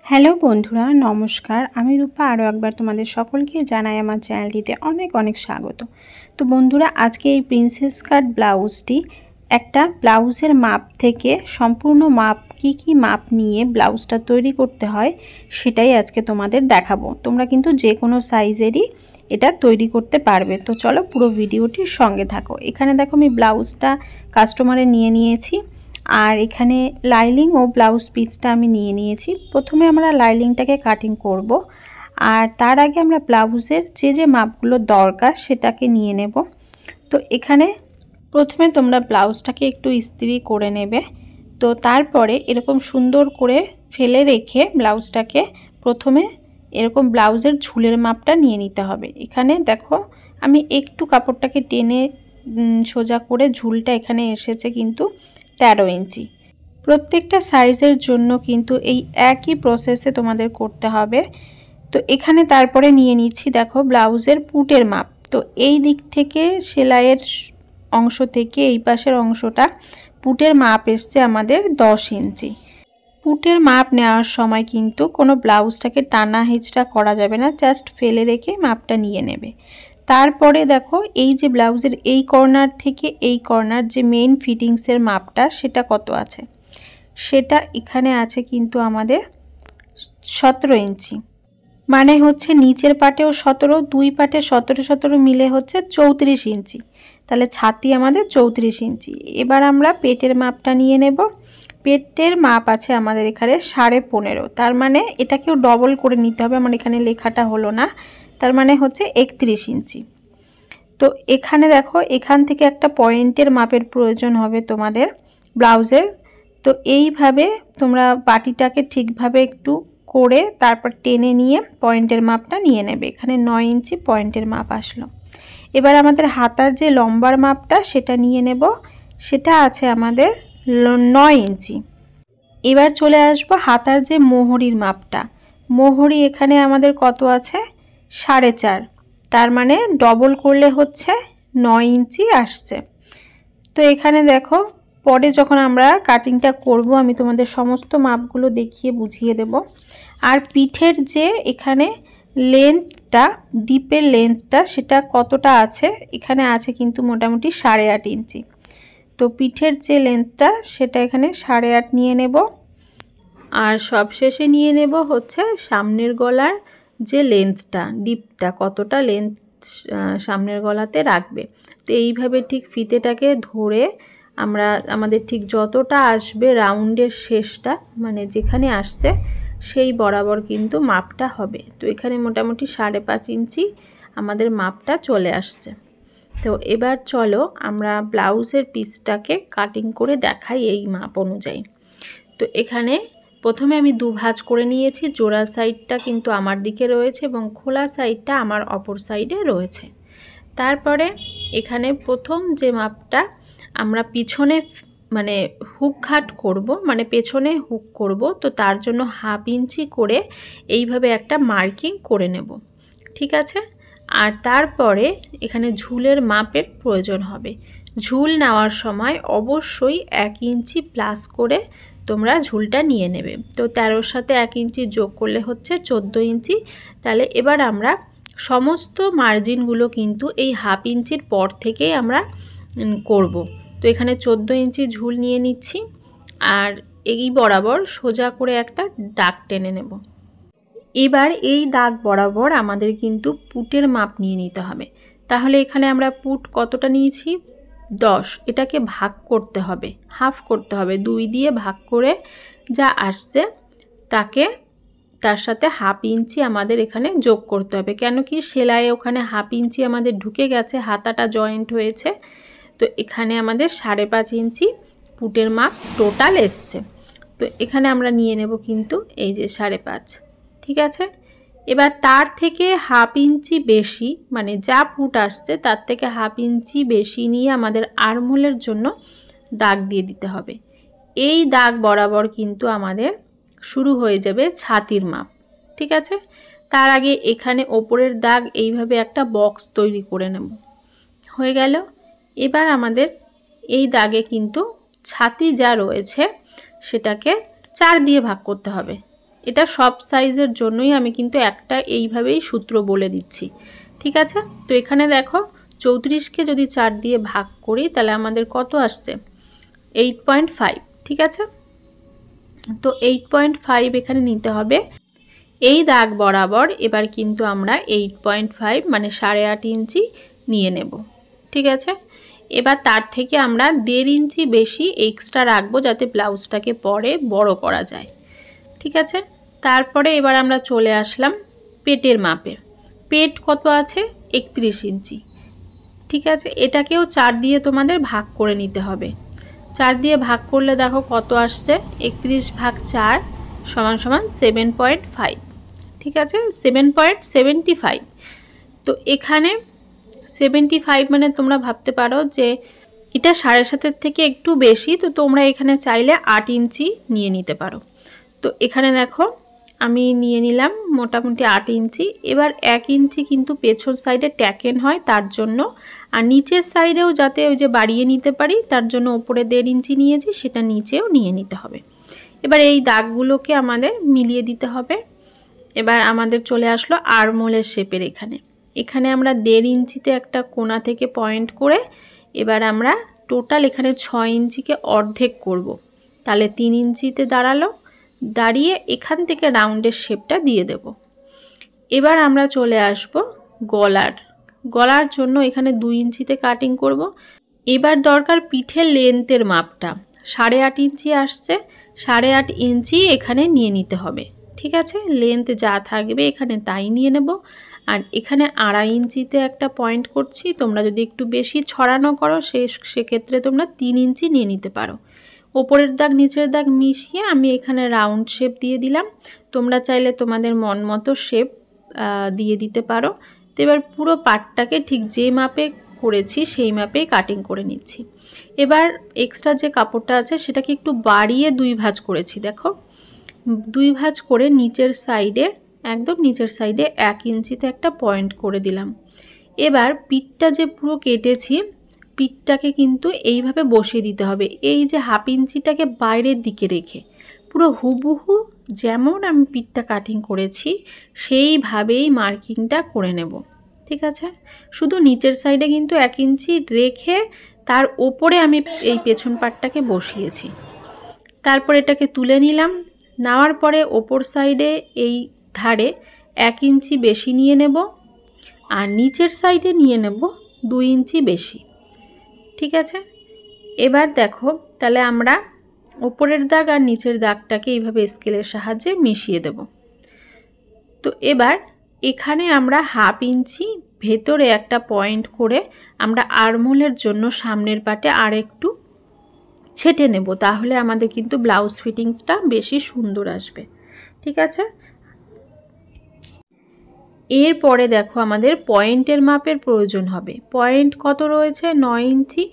Hello বন্ধুরা, নমস্কার। আমি রূপা আরও একবার তোমাদের সকলকে জানাই আমার চ্যানেলটিতে অনেক অনেক স্বাগত। তো বন্ধুরা, আজকে এই প্রিন্সেস কাট ব্লাউজটি একটা ব্লাউজের মাপ থেকে সম্পূর্ণ মাপ কি মাপ নিয়ে ব্লাউজটা তৈরি করতে হয় সেটাই আজকে তোমাদের দেখাবো। তোমরা কিন্তু যে কোনো সাইজেরই এটা তৈরি করতে পারবে। তো চলো পুরো ভিডিওটির সঙ্গে থাকো। এখানে দেখো আমি ব্লাউজটা কাস্টমারে নিয়ে নিয়েছি, আর এখানে লাইনিং ও ব্লাউজ পিসটা আমি নিয়ে নিয়েছি। প্রথমে আমরা লাইনিংটাকে কাটিং করব, আর তার আগে আমরা ব্লাউজের যে মাপগুলো দরকার সেটাকে নিয়ে নেব। তো এখানে প্রথমে তোমরা ব্লাউজটাকে একটু ইস্ত্রি করে নেবে। তো তারপরে এরকম সুন্দর করে ফেলে রেখে ব্লাউজটাকে প্রথমে এরকম ব্লাউজের ঝুলের মাপটা নিয়ে নিতে হবে। এখানে দেখো আমি একটু কাপড়টাকে টেনে সোজা করে ঝুলটা এখানে এসেছে কিন্তু 13 ইঞ্চি। প্রত্যেকটা সাইজের জন্য কিন্তু এই একই প্রসেসে তোমাদের করতে হবে। তো এখানে তারপরে নিয়ে নিচ্ছি দেখো ব্লাউজের পুটের মাপ। তো এই দিক থেকে সেলাইয়ের অংশ থেকে এই পাশের অংশটা পুটের মাপ এসছে আমাদের 10 ইঞ্চি। পুটের মাপ নেওয়ার সময় কিন্তু কোনো ব্লাউজটাকে টানা হেঁচড়া করা যাবে না, জাস্ট ফেলে রেখে মাপটা নিয়ে নেবে। তারপরে দেখো এই যে ব্লাউজের এই কর্নার থেকে এই কর্নার যে মেইন ফিটিংসের মাপটা সেটা কত আছে, সেটা এখানে আছে কিন্তু আমাদের 17 ইঞ্চি। মানে হচ্ছে নিচের পাটেও 17, দুই পাটে 17 মিলে হচ্ছে 34 ইঞ্চি। তাহলে ছাতি আমাদের 34 ইঞ্চি। এবার আমরা পেটের মাপটা নিয়ে নেব। পেটের মাপ আছে আমাদের এখানে 15.5, তার মানে এটাকেও ডবল করে নিতে হবে। আমার এখানে লেখাটা হলো না, তার মানে হচ্ছে 31 ইঞ্চি। তো এখানে দেখো এখান থেকে একটা পয়েন্টের মাপের প্রয়োজন হবে তোমাদের ব্লাউজের। তো এইভাবে তোমরা বাটিটাকে ঠিকভাবে একটু করে তারপর টেনে নিয়ে পয়েন্টের মাপটা নিয়ে নেবে। এখানে 9 ইঞ্চি পয়েন্টের মাপ আসলো। এবার আমাদের হাতার যে লম্বার মাপটা সেটা নিয়ে নেব, সেটা আছে আমাদের 9 ইঞ্চি। এবার চলে আসবো হাতার যে মোহরির মাপটা। মোহরি এখানে আমাদের কত আছে 4.5, তার মানে ডবল করলে হচ্ছে 9 ইঞ্চি আসছে। তো এখানে দেখো পরে যখন আমরা কাটিংটা করব আমি তোমাদের সমস্ত মাপগুলো দেখিয়ে বুঝিয়ে দেব। আর পিঠের যে এখানে লেন্থটা, ডিপের লেন্থটা সেটা কতটা আছে, এখানে আছে কিন্তু মোটামুটি 8.5 ইঞ্চি। তো পিঠের যে লেন্থটা সেটা এখানে 8.5 নিয়ে নেব। আর সবশেষে নিয়ে নেব হচ্ছে সামনের গলার যে লেন্থটা, ডিপটা কতটা লেন্থ সামনের গলাতে রাখবে। তো এইভাবে ঠিক ফিতেটাকে ধরে আমরা আমাদের ঠিক যতটা আসবে রাউন্ডের শেষটা, মানে যেখানে আসছে সেই বরাবর কিন্তু মাপটা হবে। তো এখানে মোটামুটি 5.5 ইঞ্চি আমাদের মাপটা চলে আসছে। তো এবার চলো আমরা ব্লাউজের পিসটাকে কাটিং করে দেখাই এই মাপ অনুযায়ী। তো এখানে প্রথমে আমি 2 ভাঁজ করে নিয়েছি। জোড়া সাইডটা কিন্তু আমার দিকে রয়েছে এবং খোলা সাইডটা আমার অপর সাইডে রয়েছে। তারপরে এখানে প্রথম যে মাপটা আমরা পিছনে মানে হুক খাট করব, মানে পেছনে হুক করব, তো তার জন্য 1/2 ইঞ্চি করে এইভাবে একটা মার্কিং করে নেব, ঠিক আছে। আর তারপরে এখানে ঝুলের মাপের প্রয়োজন হবে। ঝুল নেওয়ার সময় অবশ্যই 1 ইঞ্চি প্লাস করে তোমরা ঝুলটা নিয়ে নেবে। তো 13-র সাথে 1 ইঞ্চি যোগ করলে হচ্ছে 14 ইঞ্চি। তাহলে এবার আমরা সমস্ত মার্জিনগুলো কিন্তু এই 1/2 ইঞ্চির পর থেকেই আমরা করব। তো এখানে 14 ইঞ্চি ঝুল নিয়ে নিচ্ছি, আর এই বরাবর সোজা করে একটা দাগ টেনে নেব। এবার এই দাগ বরাবর আমাদের কিন্তু পুটের মাপ নিয়ে নিতে হবে। তাহলে এখানে আমরা পুট কতটা নিয়েছি 10, এটাকে ভাগ করতে হবে, হাফ করতে হবে। 2 দিয়ে ভাগ করে যা আসছে তাকে তার সাথে 1/2 ইঞ্চি আমাদের এখানে যোগ করতে হবে। কেন কি সেলাইয়ে ওখানে 1/2 ইঞ্চি আমাদের ঢুকে গেছে, হাতাটা জয়েন্ট হয়েছে। তো এখানে আমাদের 5.5 ইঞ্চি পুটের মাপ টোটাল এসছে। তো এখানে আমরা নিয়ে নেব কিন্তু এই যে 5.5, ঠিক আছে। এবার তার থেকে 1/2 ইঞ্চি বেশি, মানে যা পুট আসছে তার থেকে 1/2 ইঞ্চি বেশি নিয়ে আমাদের আর্মহোলের জন্য দাগ দিয়ে দিতে হবে। এই দাগ বরাবর কিন্তু আমাদের শুরু হয়ে যাবে ছাতির মাপ, ঠিক আছে। তার আগে এখানে ওপরের দাগ এইভাবে একটা বক্স তৈরি করে নেব, হয়ে গেল। এবার আমাদের এই দাগে কিন্তু ছাতি যা রয়েছে সেটাকে 4 দিয়ে ভাগ করতে হবে। এটা সব সাইজের জন্যই আমি কিন্তু একটা এইভাবেই সূত্র বলে দিচ্ছি, ঠিক আছে। তো এখানে দেখো 34কে যদি 4 দিয়ে ভাগ করি তাহলে আমাদের কত আসছে, 8.5, ঠিক আছে। তো 8.5 এখানে নিতে হবে এই দাগ বরাবর। এবার কিন্তু আমরা 8.5 মানে 8.5 ইঞ্চি নিয়ে নেব, ঠিক আছে। এবার তার থেকে আমরা 1.5 ইঞ্চি বেশি এক্সট্রা রাখবো যাতে ব্লাউজটাকে পরে বড় করা যায়, ঠিক আছে। তারপরে এবার আমরা চলে আসলাম পেটের মাপে। পেট কত আছে, 31 ইঞ্চি, ঠিক আছে। এটাকেও 4 দিয়ে তোমাদের ভাগ করে নিতে হবে। 4 দিয়ে ভাগ করলে দেখো কত আসছে, 31 ভাগ 4 সমান সমান 7.5, ঠিক আছে, 7.75। তো এখানে 75 মানে তোমরা ভাবতে পারো যে এটা 7.5 থেকে একটু বেশি, তো তোমরা এখানে চাইলে 8 ইঞ্চি নিয়ে নিতে পারো। তো এখানে দেখো আমি নিয়ে নিলাম মোটামুটি 8 ইঞ্চি। এবার 1 ইঞ্চি কিন্তু পেছন সাইডে ট্যাকেন হয় তার জন্য, আর নিচের সাইডেও যাতে ওই যে বাড়িয়ে নিতে পারি তার জন্য উপরে 1.5 ইঞ্চি নিয়েছি, সেটা নিচেও নিয়ে নিতে হবে। এবার এই দাগগুলোকে আমাদের মিলিয়ে দিতে হবে। এবার আমাদের চলে আসলো আরমোলের শেপের এখানে আমরা 1.5 ইঞ্চিতে একটা কোণা থেকে পয়েন্ট করে এবার আমরা টোটাল এখানে 6 ইঞ্চিকে অর্ধেক করব, তাহলে 3 ইঞ্চিতে দাঁড়ালো। দাঁড়িয়ে এখান থেকে রাউন্ডের শেপটা দিয়ে দেব। এবার আমরা চলে আসব গলার জন্য এখানে 2 ইঞ্চিতে কাটিং করব। এবার দরকার পিঠের লেন্থের মাপটা 8.5 ইঞ্চি আসছে, 8.5 ইঞ্চি এখানে নিয়ে নিতে হবে, ঠিক আছে। লেন্থ যা থাকবে এখানে তাই নিয়ে নেব। আর এখানে 2.5 ইঞ্চিতে একটা পয়েন্ট করছি, তোমরা যদি একটু বেশি ছড়ানো করো সেক্ষেত্রে তোমরা 3 ইঞ্চি নিয়ে নিতে পারো। ওপরের দাগ নিচের দাগ মিশিয়ে আমি এখানে রাউন্ড শেপ দিয়ে দিলাম। তোমরা চাইলে তোমাদের মন মতো শেপ দিয়ে দিতে পারো। তো এবার পুরো পাটটাকে ঠিক যে মাপে করেছি সেই মাপেই কাটিং করে নিচ্ছি। এবার এক্সট্রা যে কাপড়টা আছে সেটাকে একটু বাড়িয়ে 2 ভাঁজ করেছি, দেখো 2 ভাঁজ করে নিচের সাইডে একদম নিচের সাইডে 1 ইঞ্চিতে একটা পয়েন্ট করে দিলাম। এবার পিঠটা যে পুরো কেটেছি পিঠটাকে কিন্তু এইভাবে বসিয়ে দিতে হবে, এই যে 1/2 ইঞ্চিটাকে বাইরের দিকে রেখে পুরো হুবহু যেমন আমি পিঠটা কাটিং করেছি সেইভাবেই মার্কিংটা করে নেব, ঠিক আছে। শুধু নিচের সাইডে কিন্তু 1 ইঞ্চি রেখে তার ওপরে আমি এই পেছন পাটটাকে বসিয়েছি। তারপর এটাকে তুলে নিলাম। নেওয়ার পরে ওপর সাইডে এই ধারে 1 ইঞ্চি বেশি নিয়ে নেব আর নিচের সাইডে নিয়ে নেব 2 ইঞ্চি বেশি, ঠিক আছে। এবার দেখো তাহলে আমরা ওপরের দাগ আর নিচের দাগটাকে এইভাবে স্কেলের সাহায্যে মিশিয়ে দেব। তো এবার এখানে আমরা 1/2 ইঞ্চি ভেতরে একটা পয়েন্ট করে আমরা আরমোলের জন্য সামনের পাটে আর একটু ছেটে নেব, তাহলে আমাদের কিন্তু ব্লাউজ ফিটিংসটা বেশি সুন্দর আসবে, ঠিক আছে। এরপরে দেখো আমাদের পয়েন্টের মাপের প্রয়োজন হবে। পয়েন্ট কত রয়েছে, 9 ইঞ্চি।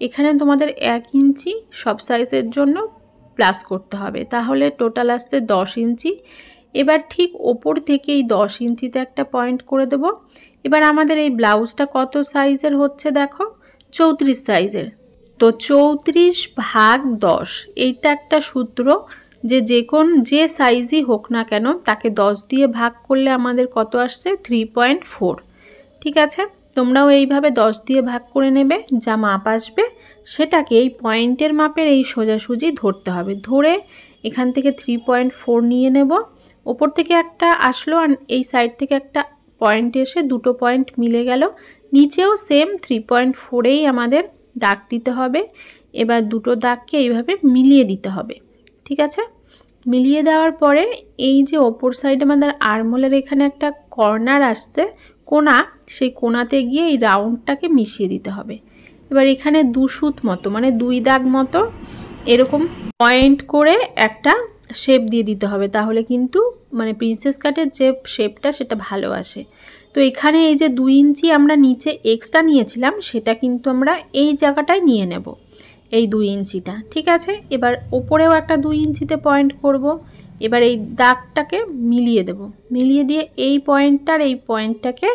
এখানে তোমাদের 1 ইঞ্চি সব সাইজের জন্য প্লাস করতে হবে, তাহলে টোটাল আসছে 10 ইঞ্চি। এবার ঠিক ওপর থেকে এই 10 ইঞ্চিতে একটা পয়েন্ট করে দেব। এবার আমাদের এই ব্লাউজটা কত সাইজের হচ্ছে দেখো, 34 সাইজের। তো 34 ভাগ 10 এইটা একটা সূত্র যে সাইজই হোক না কেন তাকে 10 দিয়ে ভাগ করলে আমাদের কত আসছে, 3.4, ঠিক আছে। তোমরাও এইভাবে 10 দিয়ে ভাগ করে নেবে, যা মাপ আসবে সেটাকে এই পয়েন্টের মাপের এই সোজাসুজি ধরতে হবে। ধরে এখান থেকে 3.4 নিয়ে নেব। ওপর থেকে একটা আসলো আর এই সাইড থেকে একটা পয়েন্ট এসে দুটো পয়েন্ট মিলে গেল। নিচেও সেম 3.4এই আমাদের দাগ দিতে হবে। এবার দুটো দাগকে এইভাবে মিলিয়ে দিতে হবে, ঠিক আছে। মিলিয়ে দেওয়ার পরে এই যে ওপর সাইডে আমাদের আরমোলের এখানে একটা কর্নার আসছে কোণা, সেই কোণাতে গিয়ে এই রাউন্ডটাকে মিশিয়ে দিতে হবে। এবার এখানে 2 সুত মতো মানে 2 দাগ মতো এরকম পয়েন্ট করে একটা শেপ দিয়ে দিতে হবে, তাহলে কিন্তু মানে প্রিন্সেস কাটের যে শেপটা সেটা ভালো আসে। তো এখানে এই যে 2 ইঞ্চি আমরা নিচে এক্সট্রা নিয়েছিলাম সেটা কিন্তু আমরা এই জায়গাটায় নিয়ে নেব, এই 2 ইঞ্চিটা, ঠিক আছে। এবার ওপরেও একটা 2 ইঞ্চিতে পয়েন্ট করব। এবার এই দাগটাকে মিলিয়ে দেব, মিলিয়ে দিয়ে এই পয়েন্টটার এই পয়েন্টটাকে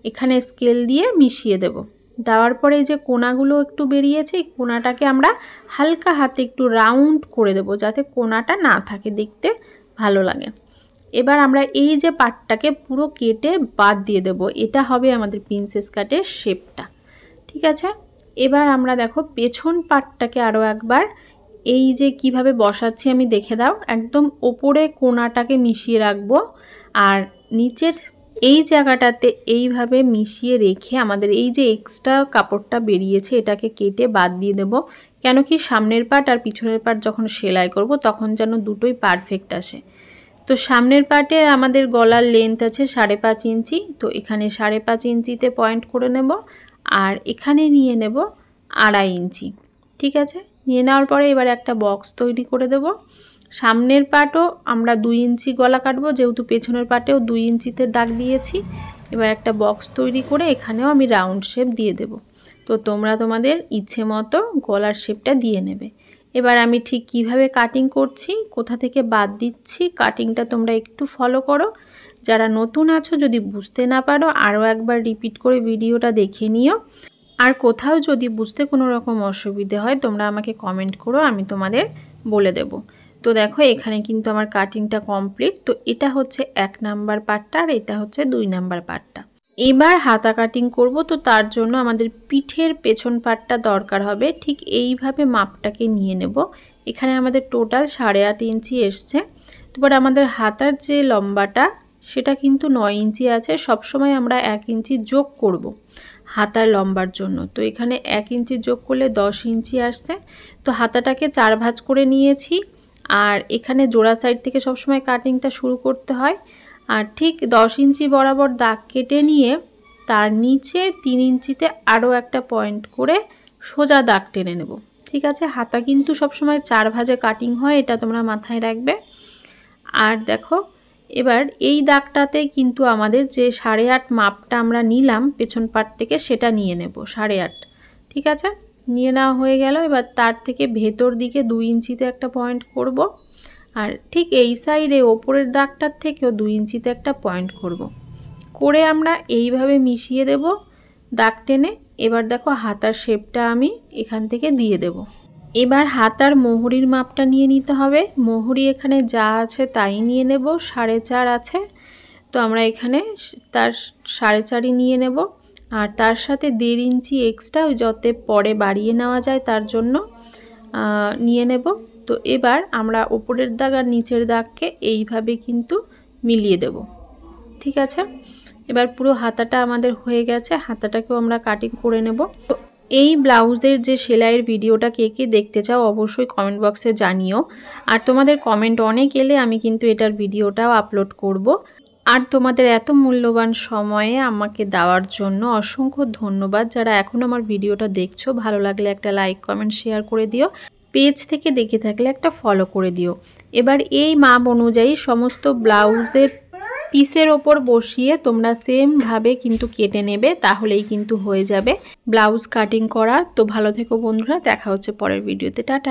এখানে স্কেল দিয়ে মিশিয়ে দেব। দেওয়ার পরে যে কোণাগুলো একটু বেরিয়েছে এই কোণাটাকে আমরা হালকা হাতে একটু রাউন্ড করে দেব যাতে কোণাটা না থাকে, দেখতে ভালো লাগে। এবার আমরা এই যে পার্টটাকে পুরো কেটে বাদ দিয়ে দেব, এটা হবে আমাদের প্রিন্সেস কাটের শেপটা। ঠিক আছে, এবার আমরা দেখো পেছন পার্টটাকে আরও একবার এই যে কিভাবে বসাচ্ছি আমি দেখে দাও। একদম ওপরে কোণাটাকে মিশিয়ে রাখবো আর নিচের এই জায়গাটাতে এইভাবে মিশিয়ে রেখে আমাদের এই যে এক্সট্রা কাপড়টা বেরিয়েছে এটাকে কেটে বাদ দিয়ে দেব। কেন কি সামনের পার্ট আর পিছনের পার্ট যখন সেলাই করব তখন যেন দুটোই পারফেক্ট আসে। তো সামনের পার্টে আমাদের গলার লেন্থ আছে 5.5 ইঞ্চি, তো এখানে 5.5 ইঞ্চিতে পয়েন্ট করে নেব আর এখানে নিয়ে নেব 2.5 ইঞ্চি। ঠিক আছে, নিয়ে নেওয়ার পরে এবার একটা বক্স তৈরি করে দেব। সামনের পার্টও আমরা 2 ইঞ্চি গলা কাটবো, যেহেতু পেছনের পার্টেও 2 ইঞ্চিতে দাগ দিয়েছি। এবার একটা বক্স তৈরি করে এখানেও আমি রাউন্ড শেপ দিয়ে দেব। তো তোমরা তোমাদের ইচ্ছে মতো গলার শেপটা দিয়ে নেবে। এবার আমি ঠিক কিভাবে কাটিং করছি, কোথা থেকে বাদ দিচ্ছি, কাটিংটা তোমরা একটু ফলো করো। যারা নতুন আছো যদি বুঝতে না পারো আরও একবার রিপিট করে ভিডিওটা দেখে নিও। আর কোথাও যদি বুঝতে কোনো রকম অসুবিধে হয় তোমরা আমাকে কমেন্ট করো, আমি তোমাদের বলে দেব। তো দেখো এখানে কিন্তু আমার কাটিংটা কমপ্লিট। তো এটা হচ্ছে 1 নাম্বার পার্টটা আর এটা হচ্ছে 2 নাম্বার পার্টটা। এবার হাতা কাটিং করব, তো তার জন্য আমাদের পিঠের পেছন পার্টটা দরকার হবে। ঠিক এইভাবে মাপটাকে নিয়ে নেব। এখানে আমাদের টোটাল 8.5 ইঞ্চি এসছে। তারপর আমাদের হাতার যে লম্বাটা সেটা কিন্তু 9 ইঞ্চি আছে। সবসময় আমরা 1 ইঞ্চি যোগ করব হাতার লম্বার জন্য। তো এখানে 1 ইঞ্চি যোগ করলে 10 ইঞ্চি আসছে। তো হাতাটাকে 4 ভাঁজ করে নিয়েছি আর এখানে জোড়া সাইড থেকে সবসময় কাটিংটা শুরু করতে হয়। আর ঠিক 10 ইঞ্চি বরাবর দাগ কেটে নিয়ে তার নিচে 3 ইঞ্চিতে আরও একটা পয়েন্ট করে সোজা দাগ টেনে নেব। ঠিক আছে, হাতা কিন্তু সবসময় 4 ভাঁজে কাটিং হয়, এটা তোমরা মাথায় রাখবে। আর দেখো এবার এই দাগটাতে কিন্তু আমাদের যে 8.5 মাপটা আমরা নিলাম পেছন পার্ট থেকে সেটা নিয়ে নেব 8.5। ঠিক আছে, নিয়ে নেওয়া হয়ে গেল। এবার তার থেকে ভেতর দিকে 2 ইঞ্চিতে একটা পয়েন্ট করব আর ঠিক এই সাইডে ওপরের দাগটার থেকেও 2 ইঞ্চিতে একটা পয়েন্ট করব। করে আমরা এইভাবে মিশিয়ে দেব দাগ টেনে। এবার দেখো হাতার শেপটা আমি এখান থেকে দিয়ে দেব। এবার হাতার মোহরির মাপটা নিয়ে নিতে হবে। মোহরি এখানে যা আছে তাই নিয়ে নেব, 4.5 আছে। তো আমরা এখানে তার 4.5 নিয়ে নেব আর তার সাথে 1.5 ইঞ্চি এক্সট্রা যাতে পরে বাড়িয়ে নেওয়া যায় তার জন্য নিয়ে নেব। তো এবার আমরা উপরের দাগ আর নিচের দাগকে এইভাবে কিন্তু মিলিয়ে দেব। ঠিক আছে, এবার পুরো হাতাটা আমাদের হয়ে গেছে। হাতাটাকেও আমরা কাটিং করে নেব। তো এই ব্লাউজের যে সেলাইয়ের ভিডিওটা কে কে দেখতে চাও অবশ্যই কমেন্ট বক্সে জানিও। আর তোমাদের কমেন্ট অনেক এলে আমি কিন্তু এটার ভিডিওটাও আপলোড করব। আর তোমাদের এত মূল্যবান সময়ে আমাকে দেওয়ার জন্য অসংখ্য ধন্যবাদ। যারা এখন আমার ভিডিওটা দেখছো ভালো লাগলে একটা লাইক কমেন্ট শেয়ার করে দিও। পেজ থেকে দেখে থাকলে একটা ফলো করে দিও। এবার এই মাপ অনুযায়ী সমস্ত ব্লাউজের পিসের ওপর বসিয়ে তোমরা সেম ভাবে কিন্তু কেটে নেবে, তাহলেই কিন্তু হয়ে যাবে ব্লাউজ কাটিং করা। তো ভালো থেকো বন্ধুরা, দেখা হচ্ছে পরের ভিডিওতে। টাটা।